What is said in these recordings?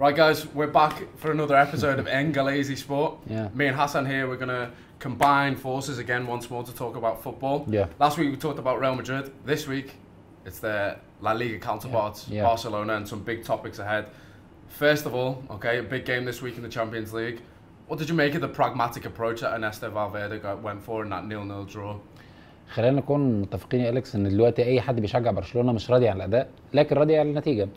Right, guys, we're back for another episode of عنجليزي Sport. Yeah. Me and Hassan here, we're going to combine forces again once more to talk about football. Yeah. Last week we talked about Real Madrid. This week, it's the La Liga counterparts, Yeah. Barcelona, and some big topics ahead. First of all, okay, a big game this week in the Champions League. What did you make of the pragmatic approach that Ernesto Valverde went for in that 0-0 draw? خلينا نكون متفقين يا إليكس ان دلوقتي اي حد بيشجع برشلونة مش راضي عن الاداء لكن راضي عن النتيجة.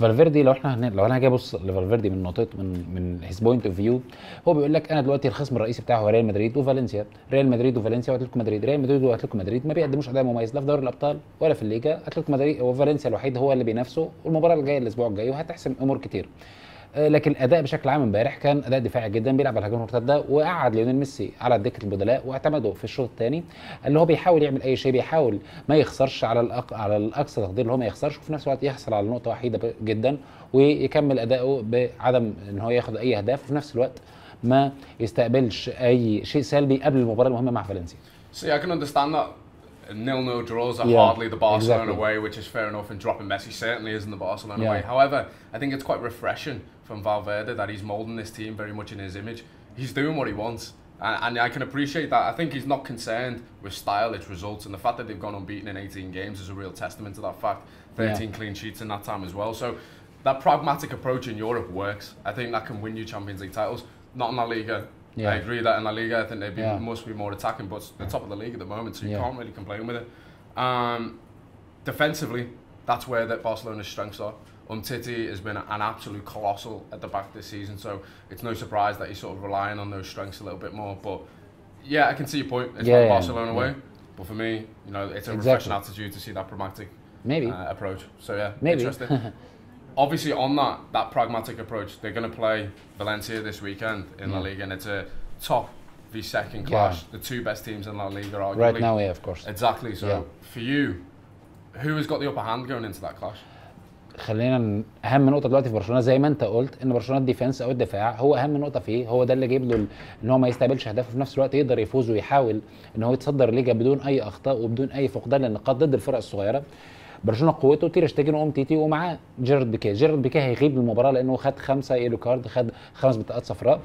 فالفيردي لو انا هاجي ابص لفالفيردي من نقطه من هيز بوينت اوف فيو، هو بيقول لك انا دلوقتي الخصم الرئيسي بتاعه هو ريال مدريد وفالنسيا، ريال مدريد وفالنسيا واتلتيكو مدريد، ريال مدريد واتلتيكو مدريد ما بيقدموش اداء مميز لا في دوري الابطال ولا في الليجا، اتلتيكو مدريد وفالنسيا الوحيد هو اللي بينافسه والمباراه الجايه الاسبوع الجاي وهتحسم امور كتير. لكن الاداء بشكل عام امبارح كان اداء دفاعي جدا، بيلعب على الهجمه المرتده وقعد ليونيل ميسي على دكه البدلاء واعتمده في الشوط الثاني اللي هو بيحاول يعمل اي شيء، بيحاول ما يخسرش على الاقصى تقدير اللي هو ما يخسرش وفي نفس الوقت يحصل على نقطه وحيده جدا ويكمل اداؤه بعدم ان هو ياخد اي اهداف وفي نفس الوقت ما يستقبلش اي شيء سلبي قبل المباراه المهمه مع فالنسيا. See, I can understand that 0-0 draws are Yeah, hardly the Barcelona exactly. way, which is fair enough, and dropping Messi certainly isn't the Barcelona Yeah. way. However, I think it's quite refreshing from Valverde that he's moulding this team very much in his image. He's doing what he wants, and I can appreciate that. I think he's not concerned with style, it's results, and the fact that they've gone unbeaten in 18 games is a real testament to that fact. 13 clean sheets in that time as well. So that pragmatic approach in Europe works. I think that can win you Champions League titles, not in La Liga. Yeah. I agree that in La Liga I think they must be more attacking, but it's the top of the league at the moment, so you can't really complain with it. Defensively, that's where that Barcelona's strengths are. Umtiti has been an absolute colossal at the back this season, so it's no surprise that he's sort of relying on those strengths a little bit more. But yeah, I can see your point. It's not Barcelona way, but for me, you know, it's a refreshing attitude to see that pragmatic approach. So yeah, interesting. Obviously, on that pragmatic approach, they're going to play Valencia this weekend in La Liga, and it's a top v second clash. The two best teams in La Liga, arguably. Right now, yeah, of course. Exactly. So for you, who has got the upper hand going into that clash? خلينا اهم نقطه دلوقتي في برشلونه زي ما انت قلت ان برشلونه الديفنس او الدفاع هو اهم نقطه فيه، هو ده اللي جايب له ان هو ما يستقبلش اهداف وفي نفس الوقت يقدر يفوز ويحاول ان هو يتصدر الليجا بدون اي اخطاء وبدون اي فقدان للنقاط ضد الفرق الصغيره. برشلونه قوته تير شتيجن وامتيتي ومعاه جيرارد بيكيه. جيرارد بيكيه هيغيب المباراه لانه خد 5 يلو كارد، خد 5 بطاقات صفراء.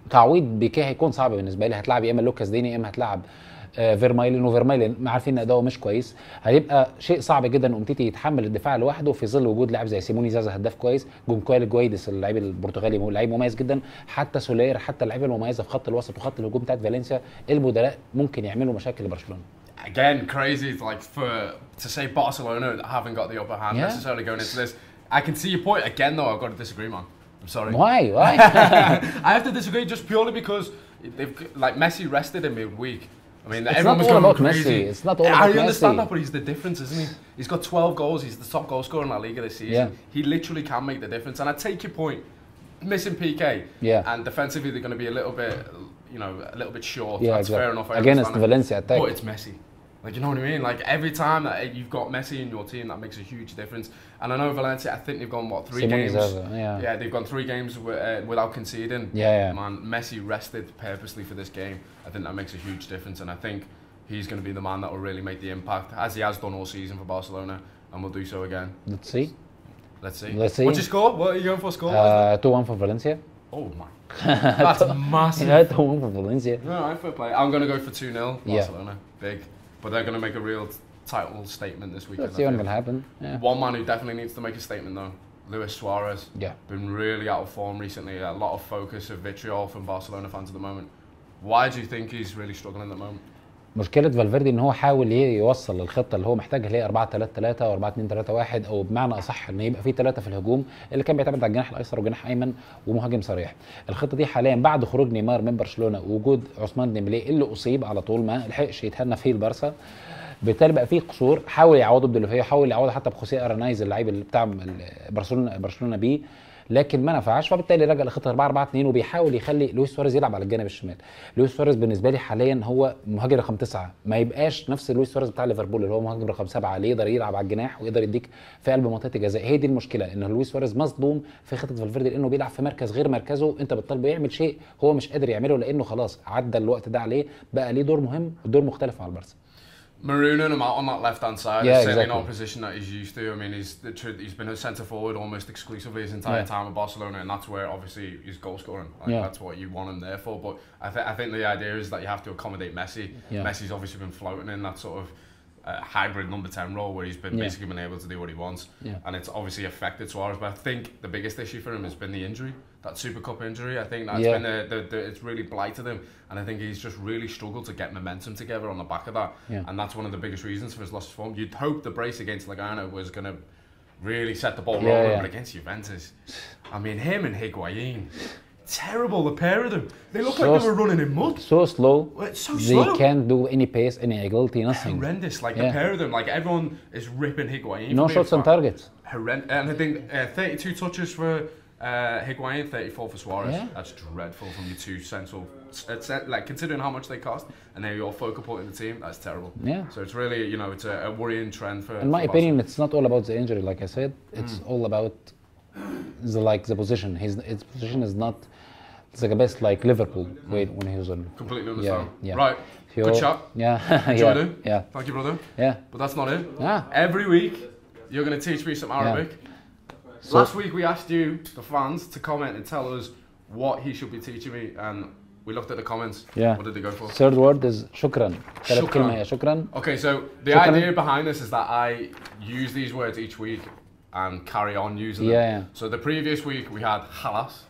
تعويض بيكيه هيكون صعب بالنسبه لي، هتلعب يا اما لوكاس ديني يا اما هتلعب فيرمايلين، وفيرمايلين ما عارفين اداؤه مش كويس، هيبقى شيء صعب جدا امتيتي يتحمل الدفاع لوحده في ظل وجود لاعب زي سيموني زازا هداف كويس، جونكويل جويدس اللاعب البرتغالي لعيب مميز جدا، حتى سولير، حتى اللعيبه المميزه في خط الوسط وخط الهجوم بتاعت فالنسيا البدلاء ممكن يعملوا مشاكل لبرشلونه. Again, crazy like to say Barcelona haven't got the upper hand necessarily going into this. I can see your point. Again, though, I've got to disagree, man. I'm sorry. Why? I have to disagree just purely because they've like Messi rested him midweek. I mean, it's everyone not was all going about crazy. Messi. It's not all about Messi. I understand that, but he's the difference, isn't he? He's got 12 goals. He's the top goal scorer in La Liga this season. Yeah. He literally can make the difference. And I take your point. Missing PK. Yeah. And defensively, they're going to be a little bit, you know, a little bit short. Yeah, That's exactly. fair enough. Against Valencia attack. But it's Messi. Like, you know what I mean? Like, every time that you've got Messi in your team, that makes a huge difference. And I know Valencia, I think they've gone, what, 3 games? Yeah, they've gone 3 games without conceding. Yeah. Man, Messi rested purposely for this game. I think that makes a huge difference. And I think he's going to be the man that will really make the impact, as he has done all season for Barcelona, and will do so again. Let's see. Let's see. What's your score? What are you going for score? 2-1 for Valencia. Oh, my. That's massive. Yeah, 2-1 for Valencia. No, fair play. I'm going to go for 2-0 Barcelona. Big. But they're going to make a real title statement this weekend. Let's see what will happen. Yeah. One man who definitely needs to make a statement, though, Luis Suarez. Yeah. Been really out of form recently. A lot of focus of vitriol from Barcelona fans at the moment. Why do you think he's really struggling at the moment? مشكله فالفيردي ان هو حاول يوصل للخطه اللي هو محتاجها اللي هي 4-3-3 او 4-2-3-1 او بمعنى اصح ان يبقى في 3 في الهجوم اللي كان بيعتمد على الجناح الايسر وجناح ايمن ومهاجم صريح. الخطه دي حاليا بعد خروج نيمار من برشلونه ووجود عثمان ديمبلي اللي اصيب على طول ما لحقش يتهنى فيه البارسا، بالتالي بقى فيه قصور. حاول يعوضه بدلوفيه، حاول يعوضه حتى بخوسيه ارانايز اللعيب اللي بتاع برشلونه بيه، لكن ما نفعش، فبالتالي رجع لخطه 4-4-2 وبيحاول يخلي لويس سواريز يلعب على الجانب الشمال. لويس سواريز بالنسبه لي حاليا هو مهاجم رقم 9، ما يبقاش نفس لويس سواريز بتاع ليفربول اللي هو مهاجم رقم 7 اللي يقدر يلعب على الجناح ويقدر يديك في قلب منطقه الجزاء. هي دي المشكله، ان لويس سواريز مصدوم في خطه فالفيردي لانه بيلعب في مركز غير مركزه، انت بتطالبه يعمل شيء هو مش قادر يعمله لانه خلاص عدى الوقت ده عليه، بقى ليه دور مهم ودور مختلف مع البارسا. marooning him out on that left-hand side Yeah, is certainly exactly. not a position that he's used to. I mean, he's been a centre-forward almost exclusively his entire time at Barcelona, and that's where, obviously, he's goal-scoring. Like, that's what you want him there for. But I think the idea is that you have to accommodate Messi. Messi's obviously been floating in that sort of hybrid number 10 role where he's been basically been able to do what he wants, and it's obviously affected Suarez. But I think the biggest issue for him has been the injury, that Super Cup injury. I think that's been it's really blighted him, and I think he's just really struggled to get momentum together on the back of that, and that's one of the biggest reasons for his loss of form. You'd hope the brace against Lugano was going to really set the ball rolling, but against Juventus, I mean, him and Higuain, terrible, the pair of them. They look like they were running in mud. So slow. It's so slow. They can't do any pace, any agility, nothing. Horrendous. Like the pair of them, like everyone is ripping Higuain. No shots on target. Horrendous. And I think 32 touches for Higuain, 34 for Suarez. Yeah. That's dreadful from your two central. It's like considering how much they cost, and they're your focal point in the team. That's terrible. Yeah. So it's really, you know, it's a worrying trend for. In my opinion, it's not all about the injury. Like I said, it's all about the position. His position is not. It's like the best, like Liverpool when he was on. Completely understand. Yeah. Right. Good chat. Yeah. Enjoyed yeah. it. Thank you, brother. Yeah. But that's not it. Yeah. Every week, you're going to teach me some Arabic. So last week, we asked you, the fans, to comment and tell us what he should be teaching me, and we looked at the comments. Yeah. What did they go for? Third word is shukran. Shukran. Shukran. Okay, so the idea behind this is that I use these words each week and carry on using them. Yeah. So the previous week, we had halas.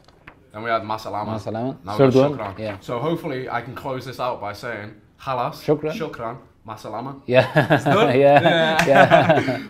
Then we had masalama. Now Third we one. got shukran. Yeah. So hopefully I can close this out by saying halas, shukran, masalama. Yeah. It's done? yeah.